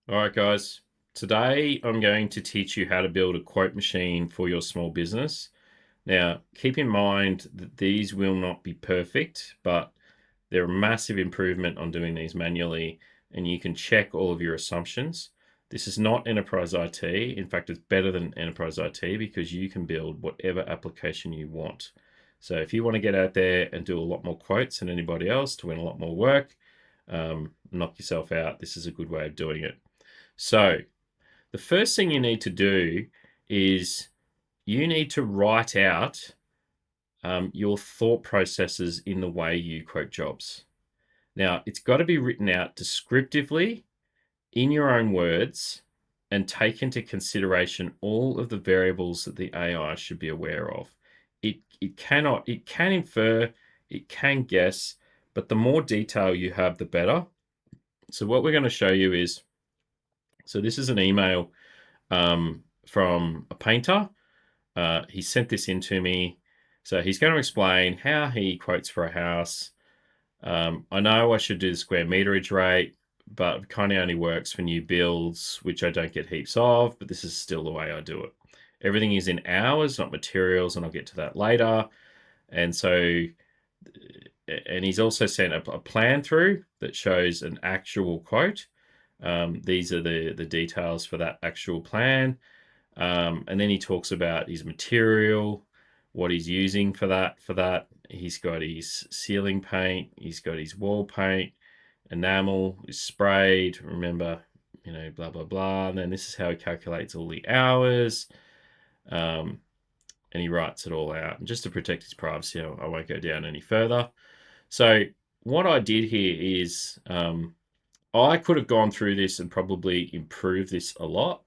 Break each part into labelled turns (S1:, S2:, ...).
S1: All right, guys. Today I'm going to teach you how to build a quote machine for your small business. Now, keep in mind that these will not be perfect, but they're a massive improvement on doing these manually, and you can check all of your assumptions. This is not enterprise IT. In fact, it's better than enterprise IT because you can build whatever application you want. So if you want to get out there and do a lot more quotes than anybody else to win a lot more work, knock yourself out. This is a good way of doing it. So, the first thing you need to do is you need to write out your thought processes in the way you quote jobs. Now, it's got to be written out descriptively in your own words and take into consideration all of the variables that the AI should be aware of. It cannot, it can infer, it can guess, but the more detail you have, the better. So, what we're going to show you is this is an email from a painter. He sent this in to me. So he's going to explain how he quotes for a house. I know I should do the square meterage rate, but it kind of only works for new builds, which I don't get heaps of, but this is still the way I do it. Everything is in hours, not materials, and I'll get to that later. And so, and he's also sent a plan through that shows an actual quote. These are the details for that actual plan. And then he talks about his material, what he's using for that. He's got his ceiling paint, he's got his wall paint, enamel is sprayed. Remember, blah blah blah. And then this is how he calculates all the hours. And he writes it all out. And just to protect his privacy, I won't go down any further. So what I did here is I could have gone through this and probably improved this a lot,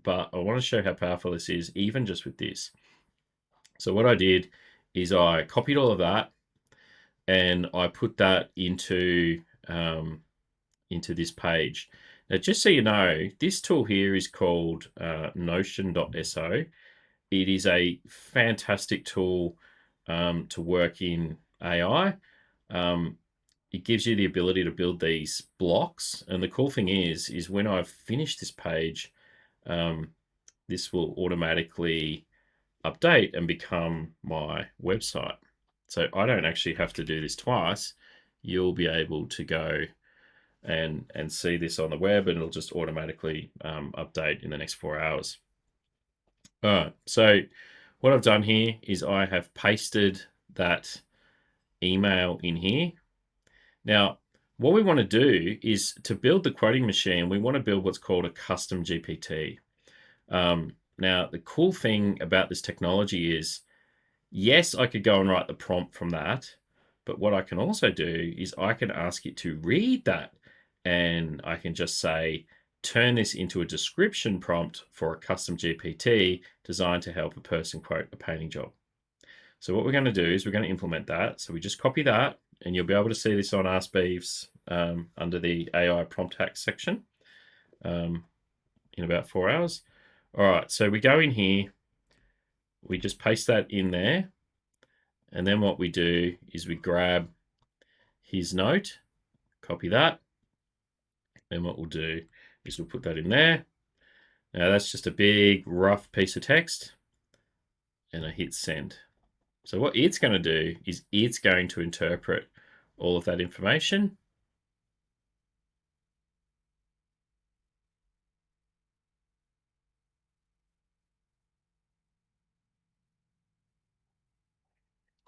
S1: but I want to show how powerful this is, even just with this. So what I did is I copied all of that and I put that into this page. Now, just so you know, this tool here is called Notion.so. It is a fantastic tool to work in AI. It gives you the ability to build these blocks. And the cool thing is when I've finished this page, this will automatically update and become my website. So I don't actually have to do this twice. You'll be able to go and see this on the web, and it'll just automatically update in the next 4 hours. All right. So what I've done here is I have pasted that email in here. Now, what we want to do is to build the quoting machine, we want to build what's called a custom GPT. Now, the cool thing about this technology is, yes, I could go and write the prompt from that, but what I can also do is I can ask it to read that, and I can just say, turn this into a description prompt for a custom GPT designed to help a person quote a painting job. So what we're going to do is we're going to implement that. So we just copy that, and you'll be able to see this on Ask Beeves under the AI prompt hacks section in about 4 hours. All right, so we go in here, we just paste that in there, and then what we do is we grab his note, copy that, and what we'll do is we'll put that in there. Now that's just a big rough piece of text, and I hit send. So what it's going to do is it's going to interpret all of that information.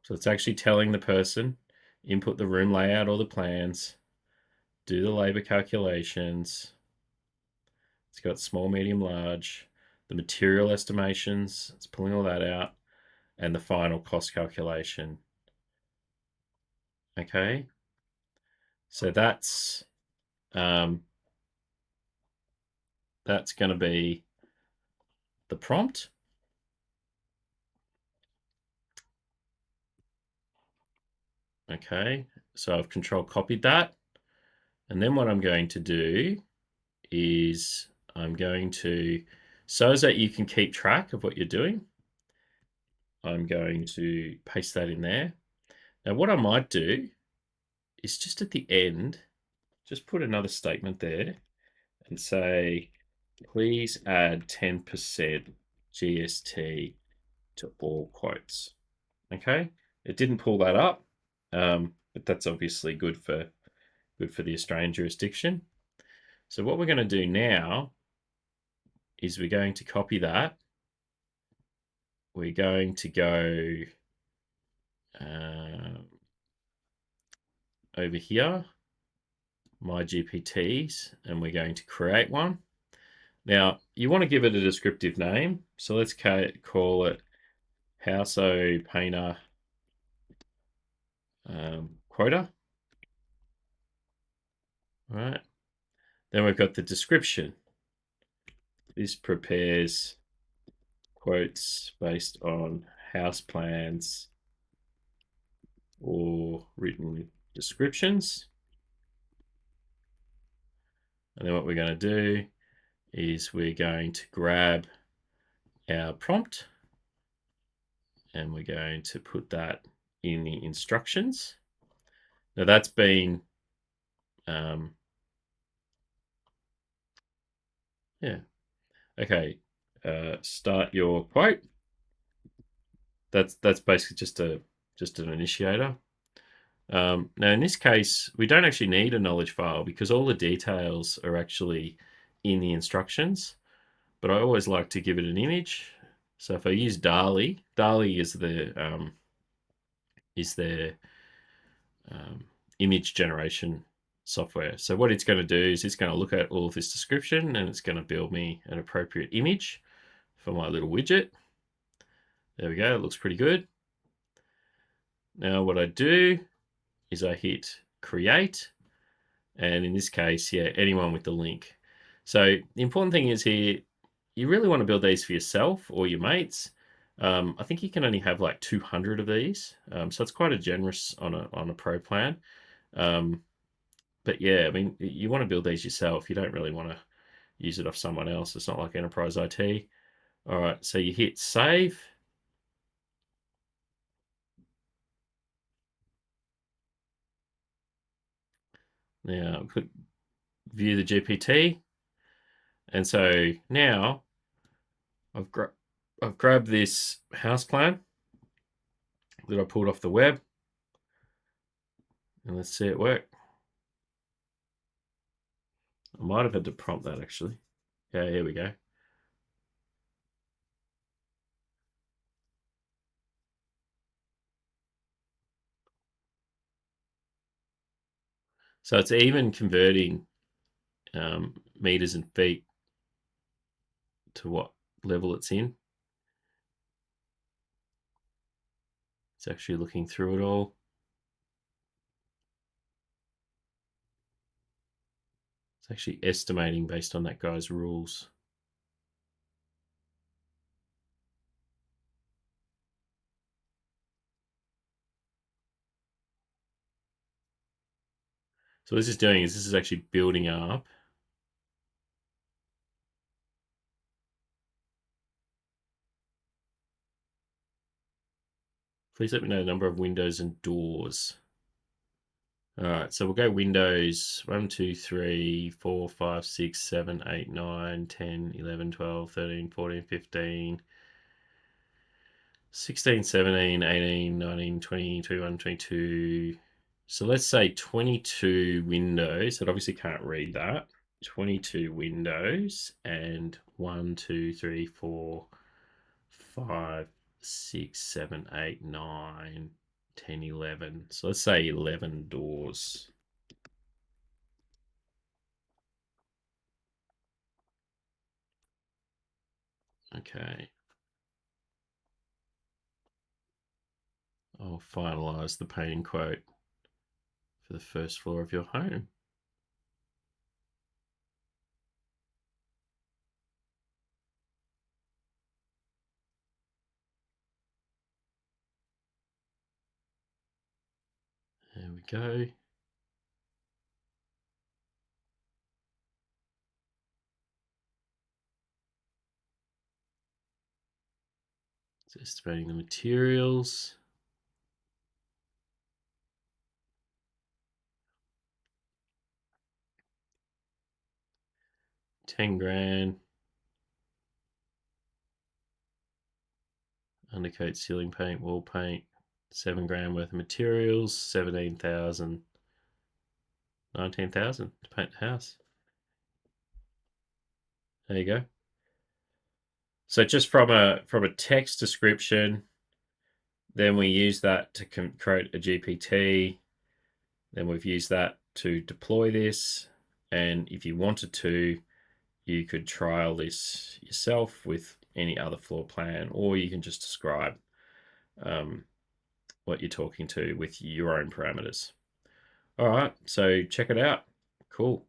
S1: So it's actually telling the person, input the room layout or the plans, do the labor calculations. It's got small, medium, large, the material estimations, it's pulling all that out, and the final cost calculation. Okay, so that's going to be the prompt. Okay, so I've control copied that, and then what I'm going to do is I'm going to, so that you can keep track of what you're doing, I'm going to paste that in there. Now what I might do is just at the end, just put another statement there, and say, please add 10% GST to all quotes. Okay, it didn't pull that up, but that's obviously good for the Australian jurisdiction. So what we're going to do now is we're going to copy that. We're going to go um, over here, My GPTs, and we're going to create one. Now, you want to give it a descriptive name. So let's call it Houso Painter Quota. All right. Then we've got the description. This prepares quotes based on house plans or written descriptions. And then what we're going to do is we're going to grab our prompt and we're going to put that in the instructions. Now that's been, yeah, okay. Start your quote. That's basically just an initiator. Now in this case, we don't actually need a knowledge file because all the details are actually in the instructions. But I always like to give it an image. So if I use DALL-E, DALL-E is their um, image generation software. So what it's going to do is it's going to look at all of this description and it's going to build me an appropriate image for my little widget. There we go. It looks pretty good. Now what I do is I hit create. And in this case, yeah, anyone with the link. So the important thing is here, you really want to build these for yourself or your mates. I think you can only have like 200 of these, so it's quite a generous on a pro plan. But yeah, I mean, you want to build these yourself. You don't really want to use it off someone else. It's not like enterprise IT. All right, so you hit save. Now click view the GPT, and so now I've grabbed this house plan that I pulled off the web, and let's see it work. I might have had to prompt that actually. Yeah, here we go. So it's even converting meters and feet to what level it's in. It's actually looking through it all. It's actually estimating based on that guy's rules. So what this is doing is this is actually building up. Please let me know the number of windows and doors. All right, so we'll go windows 1, 2, 3, 4, 5, 6, 7, 8, 9, 10, 11, 12, 13, 14, 15, 16, 17, 18, 19, 20, 21, 22. So let's say 22 windows. It obviously can't read that. 22 windows and 1, 2, 3, 4, 5, 6, 7, 8, 9, 10, 11. So let's say 11 doors. Okay. I'll finalize the painting quote for the first floor of your home. There we go. It's estimating the materials. 10 grand. Undercoat, ceiling paint, wall paint. 7 grand worth of materials. 17,000. 19,000 to paint the house. There you go. So just from a text description, then we use that to create a GPT. Then we've used that to deploy this. And if you wanted to, you could trial this yourself with any other floor plan, or you can just describe what you're talking to with your own parameters. All right, so check it out. Cool.